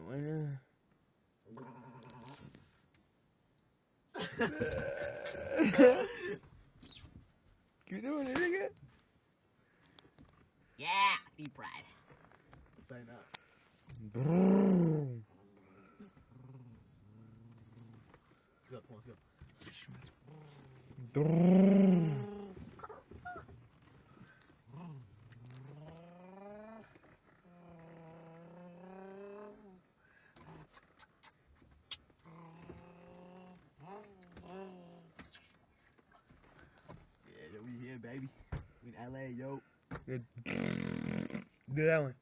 Bueno. ¿Qué doing, nigga? Yeah, deep fried. Sign up. Let's go, come on, let's go. Yeah, we here, baby. We in LA, yo. Do that one.